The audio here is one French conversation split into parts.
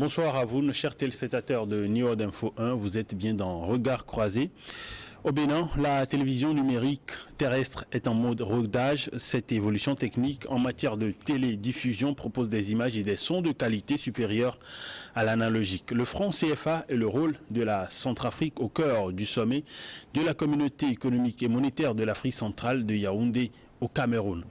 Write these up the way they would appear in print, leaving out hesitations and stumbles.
Bonsoir à vous, chers téléspectateurs de New World Info 1. Vous êtes bien dans Regard croisé. Au Bénin, la télévision numérique terrestre est en mode rodage. Cette évolution technique en matière de télédiffusion propose des images et des sons de qualité supérieure à l'analogique. Le franc CFA et le rôle de la Centrafrique au cœur du sommet de la communauté économique et monétaire de l'Afrique centrale de Yaoundé au Cameroun.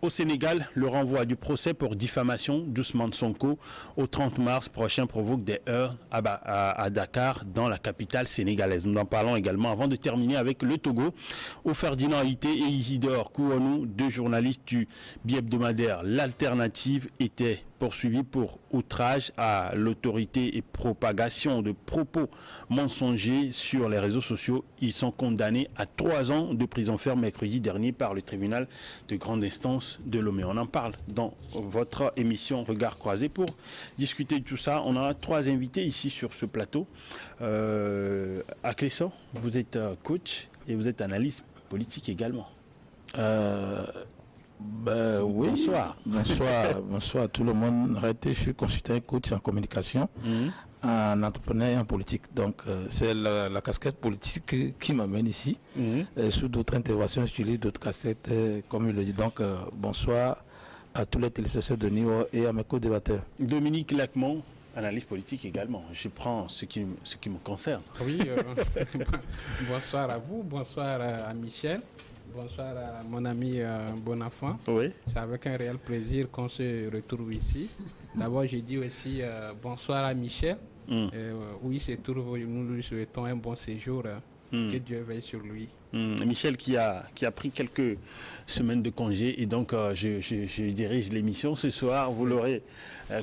Au Sénégal, le renvoi du procès pour diffamation d'Ousmane Sonko au 30 mars prochain provoque des heurts à Dakar, dans la capitale sénégalaise. Nous en parlons également avant de terminer avec le Togo, où Ferdinand Hité et Isidore Kouanou, deux journalistes du bi-hebdomadaire L'Alternative, étaient poursuivis pour outrage à l'autorité et propagation de propos mensongers sur les réseaux sociaux. Ils sont condamnés à 3 ans de prison ferme mercredi dernier par le tribunal de grande instance de Lomé. On en parle dans votre émission Regard croisé. Pour discuter de tout ça, on a 3 invités ici sur ce plateau. Akleso, vous êtes coach et vous êtes analyste politique également. Oui. Bonsoir. Bonsoir à tout le monde. En réalité, je suis consultant coach en communication, en entrepreneur et en politique. Donc, c'est la casquette politique qui m'amène ici. Sous d'autres interventions, j'utilise d'autres casquettes, comme il le dit. Donc, bonsoir à tous les téléspectateurs de Niort et à mes co-débatteurs. Dominique Lacmont, analyse politique également. Je prends ce qui me concerne. Oui, bonsoir à vous, bonsoir à Michel. Bonsoir à mon ami Bonafant. Oui. C'est avec un réel plaisir qu'on se retrouve ici. D'abord, je dis aussi bonsoir à Michel. Où il se trouve, nous lui souhaitons un bon séjour. Que Dieu veille sur lui. Michel qui a pris quelques semaines de congé et donc je dirige l'émission ce soir. Vous l'aurez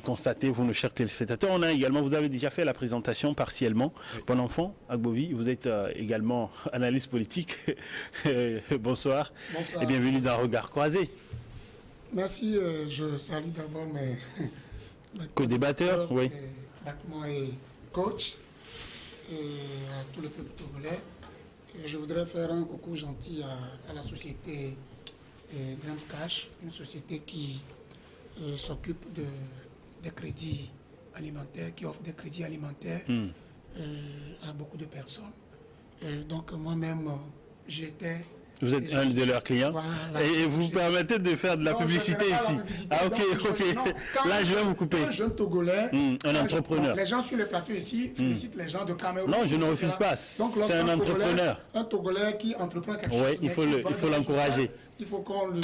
constaté, vous nos chers téléspectateurs. On a également, vous avez déjà fait la présentation partiellement. Oui. Bon enfant, Agbovi, vous êtes également analyste politique. Bonsoir. Bonsoir et bienvenue dans Regard croisé. Merci, je salue d'abord mes co-débatteurs, oui. Et coach et à tout le peuple togolais. Je voudrais faire un coucou gentil à la société Grams Cash, une société qui s'occupe des crédits alimentaires, qui offre des crédits alimentaires à beaucoup de personnes. Donc moi-même, j'étais... Vous êtes un de leurs clients. Voilà, et vous permettez de faire de la publicité ici. Ah ok, là je vais vous couper. Un jeune Togolais, un entrepreneur. Les gens sur les plateaux ici félicitent les gens de Cameroun. Non, je ne refuse pas. C'est un entrepreneur. Un Togolais qui entreprend quelque chose. Oui, il faut l'encourager. Il faut qu'on lui...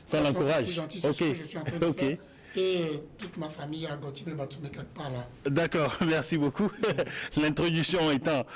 Faut l'encourage. Ok. Je suis en train de faire. Et toute ma famille a continué à tourner quelque part là. D'accord, merci beaucoup. L'introduction étant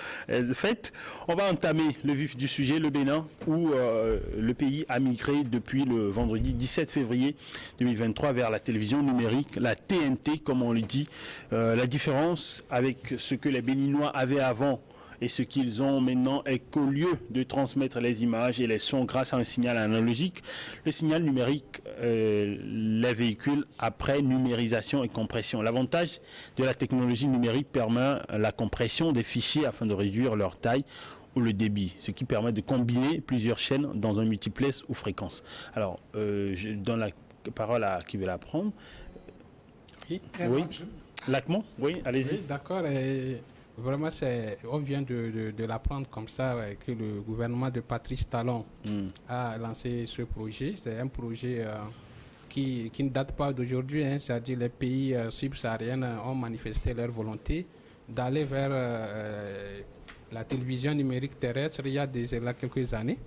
faite, on va entamer le vif du sujet, le Bénin, où le pays a migré depuis le vendredi 17 février 2023 vers la télévision numérique, la TNT comme on le dit. La différence avec ce que les Béninois avaient avant et ce qu'ils ont maintenant est qu'au lieu de transmettre les images et les sons grâce à un signal analogique, le signal numérique les véhicule après numérisation et compression. L'avantage de la technologie numérique permet la compression des fichiers afin de réduire leur taille ou le débit, ce qui permet de combiner plusieurs chaînes dans un multiplex ou fréquence. Alors, je donne la parole à qui veut la prendre. Oui. Lacmont, oui, allez-y. Oui, d'accord. Vraiment, on vient de l'apprendre comme ça, que le gouvernement de Patrice Talon a lancé ce projet. C'est un projet qui ne date pas d'aujourd'hui, c'est-à-dire les pays subsahariens ont manifesté leur volonté d'aller vers la télévision numérique terrestre il y a déjà quelques années.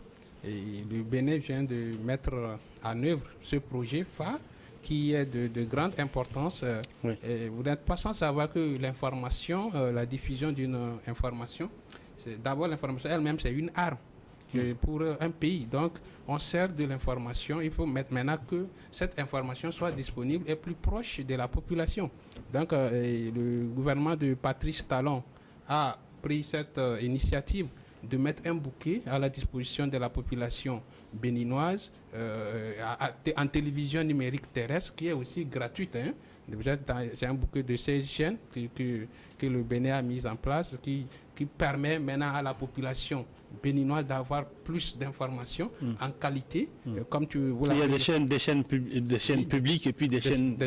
Et le Bénin vient de mettre en œuvre ce projet phare qui est de grande importance. Oui. Et vous n'êtes pas sans savoir que l'information, la diffusion d'une information, d'abord l'information elle-même, c'est une arme pour un pays. Donc, on sert de l'information. Il faut maintenant que cette information soit disponible et plus proche de la population. Donc, le gouvernement de Patrice Talon a pris cette initiative de mettre un bouquet à la disposition de la population béninoise en télévision numérique terrestre qui est aussi gratuite. Déjà, c'est un bouquet de 16 chaînes que le Bénin a mis en place qui permet maintenant à la population béninoise d'avoir plus d'informations en qualité. Comme il y a des chaînes publiques et puis des chaînes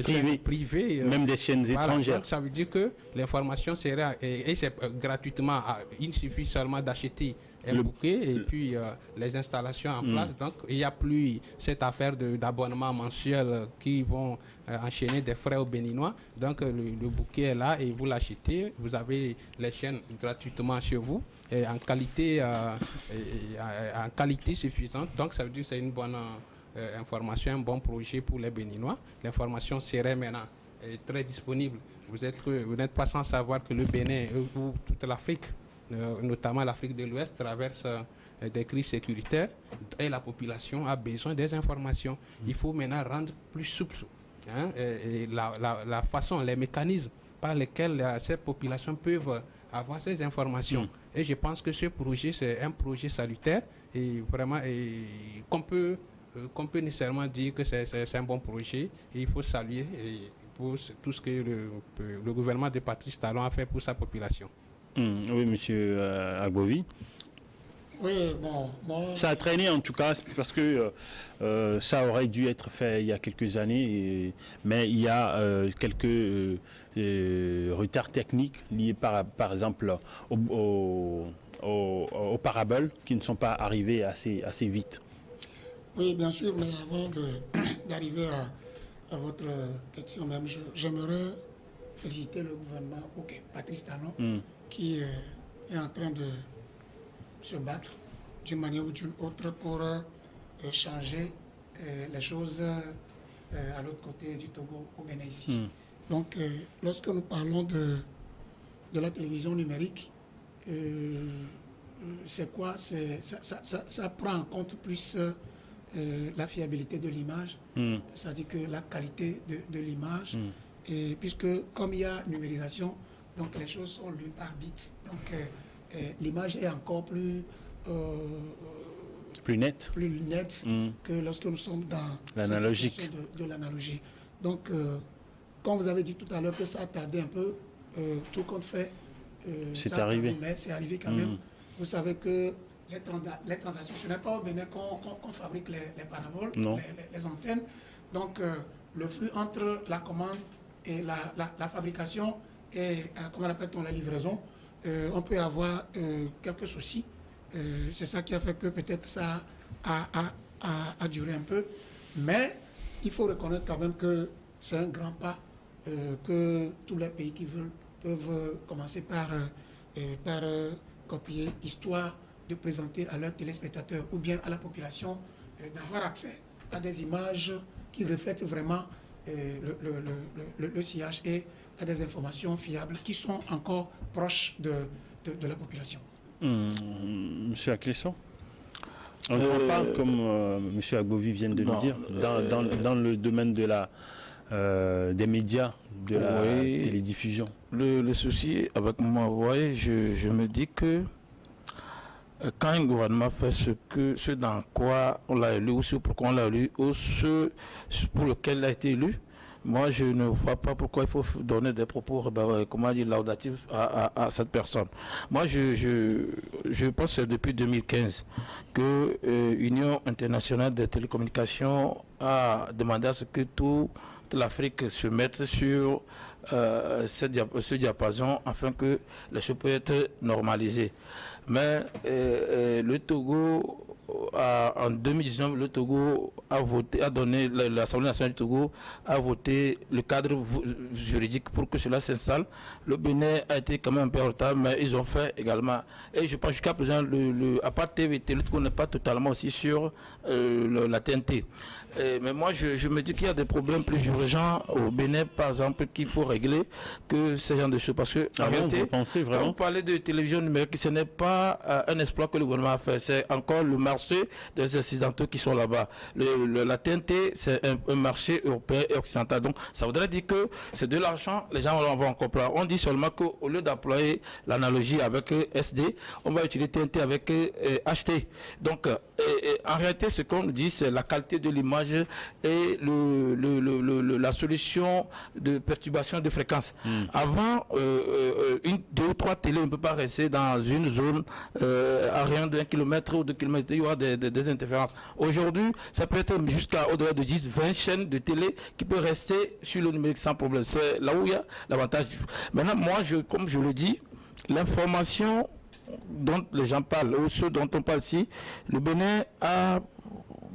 privées, même des chaînes étrangères. Donc ça veut dire que l'information sera et c'est gratuitement. Il suffit seulement d'acheter un bouquet et puis les installations en place. Donc il n'y a plus cette affaire d'abonnement mensuel qui vont enchaîner des frais aux Béninois. Donc le bouquet est là et vous l'achetez. Vous avez les chaînes gratuitement chez vous et en qualité suffisante. Donc ça veut dire que c'est une bonne information, un bon projet pour les Béninois. L'information serait maintenant très disponible. Vous n'êtes pas sans savoir que le Bénin ou toute l'Afrique, notamment l'Afrique de l'Ouest, traverse des crises sécuritaires et la population a besoin des informations. Il faut maintenant rendre plus souple et la façon, les mécanismes par lesquels ces populations peuvent avoir ces informations. Et je pense que ce projet, c'est un projet salutaire et vraiment qu'on peut nécessairement dire que c'est un bon projet et il faut saluer pour tout ce que le gouvernement de Patrice Talon a fait pour sa population. Oui, monsieur Agbovi. Oui, bon, moi... Ça a traîné en tout cas parce que ça aurait dû être fait il y a quelques années, mais il y a quelques retards techniques liés par exemple aux paraboles qui ne sont pas arrivés assez vite. Oui, bien sûr, mais avant d'arriver à votre question même, j'aimerais féliciter le gouvernement, Patrice Talon, qui est en train de se battre d'une manière ou d'une autre pour changer les choses à l'autre côté du Togo, au Bénin ici. Donc, lorsque nous parlons de la télévision numérique, c'est quoi? Ça prend en compte plus la fiabilité de l'image, c'est-à-dire que la qualité de l'image, et puisque comme il y a numérisation, donc les choses sont lues par bits. Donc, l'image est encore plus nette que lorsque nous sommes dans l'analogique de l'analogie. Donc, quand vous avez dit tout à l'heure que ça a tardé un peu, tout compte fait, c'est arrivé. Mais c'est arrivé quand même. Vous savez que les transactions, ce n'est pas au Bénin qu'on fabrique les paraboles, les antennes. Donc, le flux entre la commande et la fabrication et, comment appelle-t-on, la livraison, on peut avoir quelques soucis. C'est ça qui a fait que peut-être ça a duré un peu. Mais il faut reconnaître quand même que c'est un grand pas que tous les pays qui veulent peuvent commencer par copier, histoire de présenter à leurs téléspectateurs ou bien à la population d'avoir accès à des images qui reflètent vraiment le sillage et à des informations fiables qui sont encore proches de la population. Monsieur Aklesso, on ne prend pas, comme Monsieur Agbovi vient de le dire, dans le domaine des médias, de la télédiffusion. Le souci avec moi, vous voyez, je me dis que quand un gouvernement fait ce dans quoi on l'a élu, ou ce pourquoi on l'a élu, ou ce pour lequel il a été élu, moi je ne vois pas pourquoi il faut donner des propos laudatifs à cette personne. Moi je pense que c'est depuis 2015 que l'Union internationale des télécommunications a demandé à ce que toute l'Afrique se mette sur ce diapason afin que les choses puissent être normalisées. Mais le Togo, en 2019, le Togo a donné, l'Assemblée nationale du Togo a voté le cadre juridique pour que cela s'installe. Le Bénin a été quand même un peu en retard, mais ils ont fait également. Et je pense jusqu'à présent, à part TVT, le Togo n'est pas totalement aussi sur la TNT. Mais moi, je me dis qu'il y a des problèmes plus urgents au Bénin, par exemple, qu'il faut régler que ce genre de choses. Parce que, en réalité, quand on parlait de télévision numérique, ce n'est pas un exploit que le gouvernement a fait. C'est encore le marché des Occidentaux qui sont là-bas. La TNT, c'est un marché européen et occidental. Donc, ça voudrait dire que c'est de l'argent, les gens vont encore prendre. On dit seulement qu'au lieu d'employer l'analogie avec SD, on va utiliser TNT avec HT. Donc, en réalité, ce qu'on nous dit, c'est la qualité de l'image et la solution de perturbation de fréquence. Avant, 2 ou 3 télés ne peut pas rester dans une zone à rien d'1 kilomètre ou 2 kilomètres. Il y aura des interférences. Aujourd'hui, ça peut être jusqu'à au-delà de 10, 20 chaînes de télé qui peuvent rester sur le numérique sans problème. C'est là où il y a l'avantage. Maintenant, moi, comme je le dis, l'information dont les gens parlent, ou ceux dont on parle ici, le Bénin a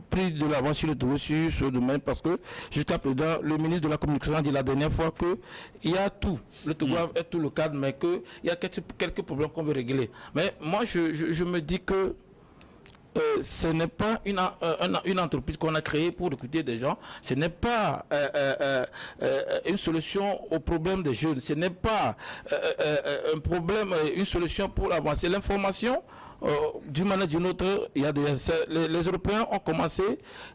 pris de l'avance sur le Togo sur ce domaine parce que jusqu'à présent, le ministre de la Communication a dit la dernière fois qu'il y a tout. Le Togo est tout le cadre, mais qu'il y a quelques problèmes qu'on veut régler. Mais moi, je me dis que ce n'est pas une entreprise qu'on a créée pour recruter des gens. Ce n'est pas une solution au problème des jeunes. Ce n'est pas un problème, une solution pour avancer l'information. D'une manière ou d'une autre, les Européens ont commencé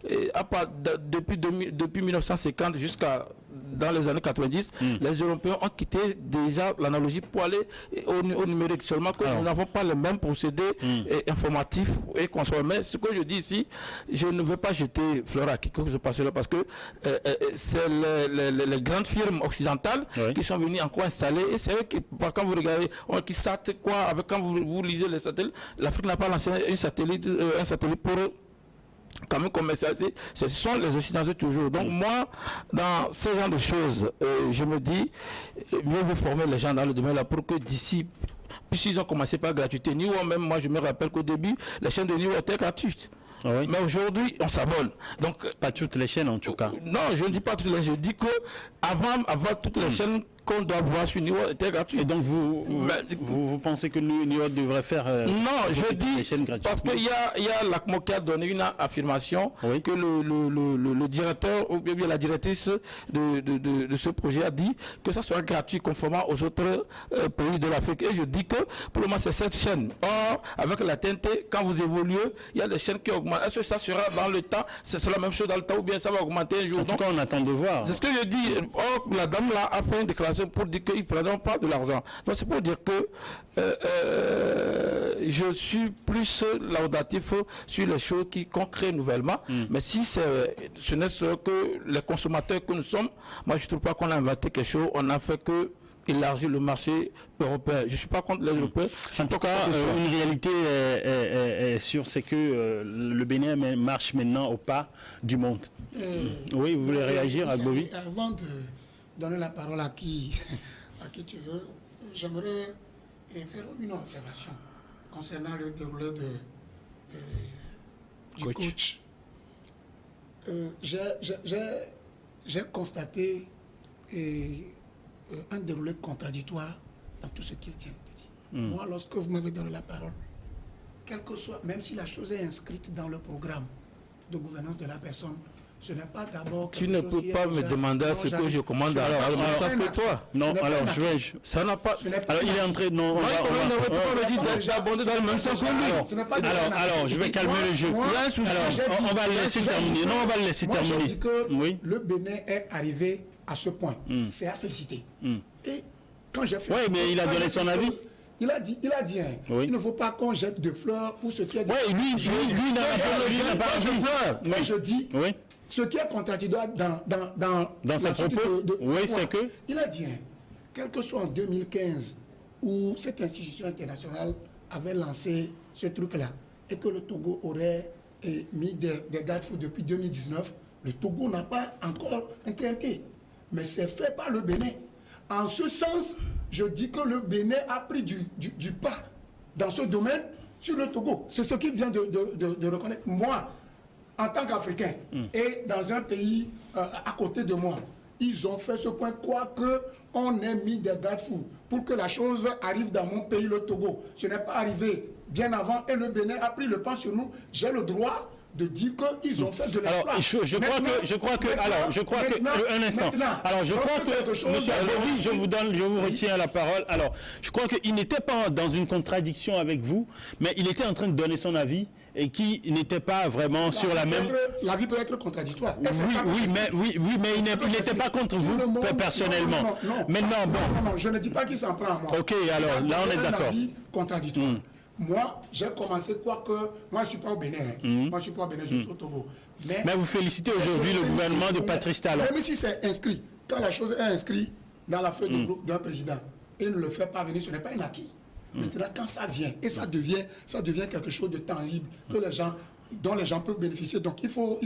depuis 1950 jusqu'à dans les années 90, les Européens ont quitté déjà l'analogie pour aller au numérique. Seulement que nous n'avons pas les mêmes procédés informatifs et consommateurs. Mais ce que je dis ici, je ne veux pas jeter fleur à quiconque se passe là parce que c'est les grandes firmes occidentales qui sont venues encore installer et c'est eux qui, quand vous regardez, qui sortent quoi, quand vous lisez les satellites, l'Afrique n'a pas lancé un satellite pour quand même commercialisé, ce sont les Occidentaux toujours. Donc moi, dans ce genre de choses, je me dis, mieux vous former les gens dans le domaine là pour que d'ici, puisqu'ils ont commencé par gratuité, Niwo même, moi je me rappelle qu'au début, les chaînes de Niwo étaient gratuites. Mais aujourd'hui, on s'abonne. Donc, pas toutes les chaînes en tout cas. Non, je ne dis pas toutes les chaînes. Je dis que avant toutes les chaînes qu'on doit voir sur Niwo étaient gratuites. Et donc vous pensez que Niwo devrait faire non, je dis les chaînes gratuites? Parce qu'il y a l'ACMO qui a donné une affirmation que le directeur ou bien la directrice de ce projet a dit que ça soit gratuit conformément aux autres pays de l'Afrique. Et je dis que pour le moment c'est cette chaîne. Or, avec la TNT, quand vous évoluez, il y a des chaînes qui augmentent. Est-ce que ça sera dans le temps, c'est la même chose dans le temps ou bien ça va augmenter un jour? En tout cas, on attend de voir. C'est ce que je dis. Or, la dame là a fait une déclaration pour dire qu'ils ne prendront pas de l'argent. Donc c'est pour dire que je suis plus laudatif sur les choses qu'on crée nouvellement. Mais si ce n'est que les consommateurs que nous sommes, moi je ne trouve pas qu'on a inventé quelque chose, on n'a fait que élargir le marché européen. Je ne suis pas contre les Européens. En tout cas, une réalité est sûre, c'est que le Bénin marche maintenant au pas du monde. Oui, vous voulez réagir, Agbovi? Avant de donner la parole à qui tu veux, j'aimerais faire une observation concernant le déroulé du coach. J'ai constaté un déroulé contradictoire dans tout ce qu'il tient de dire. Moi, lorsque vous m'avez donné la parole, quel que soit, même si la chose est inscrite dans le programme de gouvernance de la personne, ce n'est pas d'abord... Tu ne peux pas me demander ce que je commande. Alors, ça se fait toi. Non, alors ça n'a pas... Alors, il est entré... Non, on va abonder dans le même sens que lui. Alors, je vais calmer le jeu. Alors, on va le laisser terminer. Non, on va le laisser terminer. Moi, je dis que le Bénin est arrivé à ce point. C'est à féliciter. Et quand j'ai fait... Oui, mais il a donné son avis. Il a dit, il ne faut pas qu'on jette de fleurs pour ce qui est... Oui, lui n'a pas de fleurs. Moi, je dis... Ce qui est contradictoire dans sa propos, c'est que... Il a dit, quel que soit en 2015, où cette institution internationale avait lancé ce truc-là, et que le Togo aurait mis des garde-fous depuis 2019, le Togo n'a pas encore implanté. Mais c'est fait par le Bénin. En ce sens, je dis que le Bénin a pris du pas dans ce domaine sur le Togo. C'est ce qu'il vient de reconnaître. Moi, en tant qu'Africain, et dans un pays à côté de moi, ils ont fait ce point, quoique on ait mis des garde-fous pour que la chose arrive dans mon pays, le Togo. Ce n'est pas arrivé bien avant et le Bénin a pris le pas sur nous. J'ai le droit de dire qu'ils ont fait de l'exploit. Alors, je crois que, un instant. Alors, je crois que, monsieur Agbovi, je vous retiens la parole. Alors, je crois qu'il n'était pas dans une contradiction avec vous, mais il était en train de donner son avis et qui n'était pas vraiment sur la même... L'avis peut être contradictoire. Oui, mais il n'était pas contre vous, personnellement. Non, je ne dis pas qu'il s'en prend à moi. Ok, alors, là, on est d'accord. Contradictoire. moi, j'ai commencé moi, je ne suis pas au Bénin. Moi, je ne suis pas au Bénin, je suis au Togo. Mais vous félicitez aujourd'hui le gouvernement de Patrice Talon. Même si c'est inscrit, quand la chose est inscrite dans la feuille de groupe d'un président, et ne le fait pas venir, ce n'est pas un acquis. Maintenant, quand ça vient, et ça devient quelque chose de tangible, dont les gens peuvent bénéficier. Donc, il faut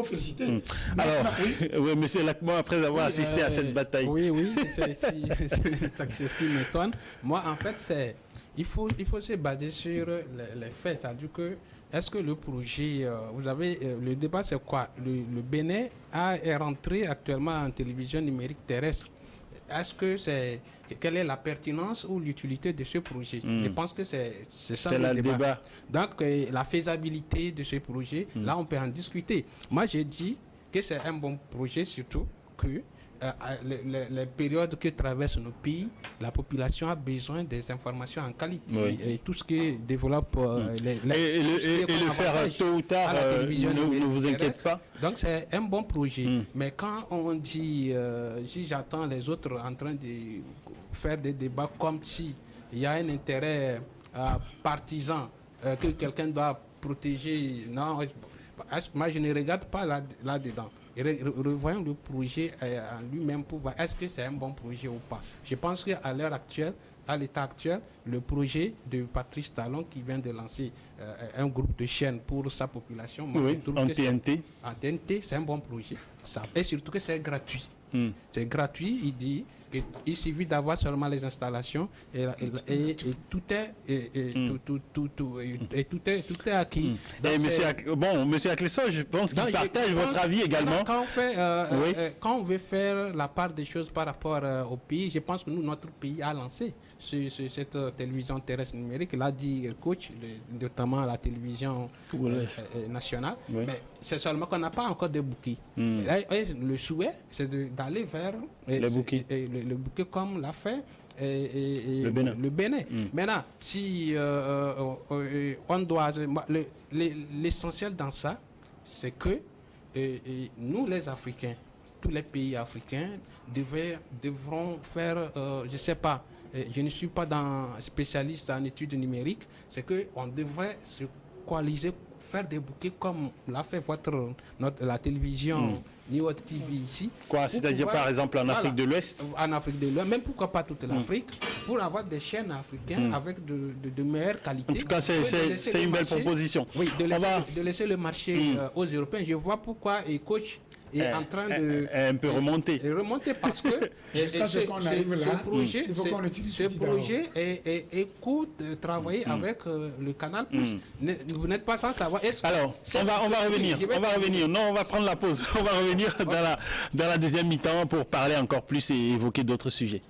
féliciter. Alors, oui, monsieur Lacmo, après avoir assisté à cette bataille. Oui, c'est ce qui m'étonne. Moi, en fait, il faut se baser sur les faits. C'est-à-dire que, est-ce que le projet, vous avez, le débat, c'est quoi? Le Bénin est rentré actuellement en télévision numérique terrestre. Est-ce que quelle est la pertinence ou l'utilité de ce projet? Je pense que c'est ça le débat. Donc, la faisabilité de ce projet, là, on peut en discuter. Moi, j'ai dit que c'est un bon projet, surtout que les périodes que traversent nos pays, la population a besoin des informations en qualité. Et tout ce qui développe et le faire tôt ou tard ne vous inquiète pas. Donc c'est un bon projet. Mais quand on dit, si j'attends les autres en train de faire des débats comme si il y a un intérêt partisan que quelqu'un doit protéger, non, moi je ne regarde pas là-dedans. Revoyons le projet en lui-même pour voir est-ce que c'est un bon projet ou pas. Je pense qu'à l'heure actuelle, à l'état actuel, le projet de Patrice Talon qui vient de lancer un groupe de chaînes pour sa population, en TNT. En TNT, c'est un bon projet. Et surtout que c'est gratuit. C'est gratuit, il dit. Il suffit d'avoir seulement les installations et tout est acquis. Monsieur Aclesson, je pense qu'il partage votre avis également. Quand on veut faire la part des choses par rapport au pays, je pense que notre pays a lancé cette télévision terrestre numérique, l'a dit coach, notamment la télévision nationale. Mais c'est seulement qu'on n'a pas encore de bouquets. Le souhait, c'est d'aller vers le bouquet comme l'a fait le Bénin. Maintenant, si on doit... L'essentiel dans ça, c'est que nous, les Africains, tous les pays africains, devront faire, je ne sais pas, je ne suis pas spécialiste en études numériques, c'est qu'on devrait se coaliser, faire des bouquets comme l'a fait la télévision New TV ici. Quoi, c'est-à-dire par exemple en Afrique de l'Ouest? En Afrique de l'Ouest, même pourquoi pas toute l'Afrique, pour avoir des chaînes africaines avec de meilleure qualité. En tout cas, c'est une belle proposition. Oui, de laisser le marché aux Européens. Je vois pourquoi coach est en train de un peu remonter. Parce que ce projet, il faut qu'on utilise ce projet écoute, travailler avec le Canal+. Vous n'êtes pas sans savoir. Alors, on va revenir. Non, on va prendre la pause. On va revenir dans la deuxième mi-temps pour parler encore plus et évoquer d'autres sujets.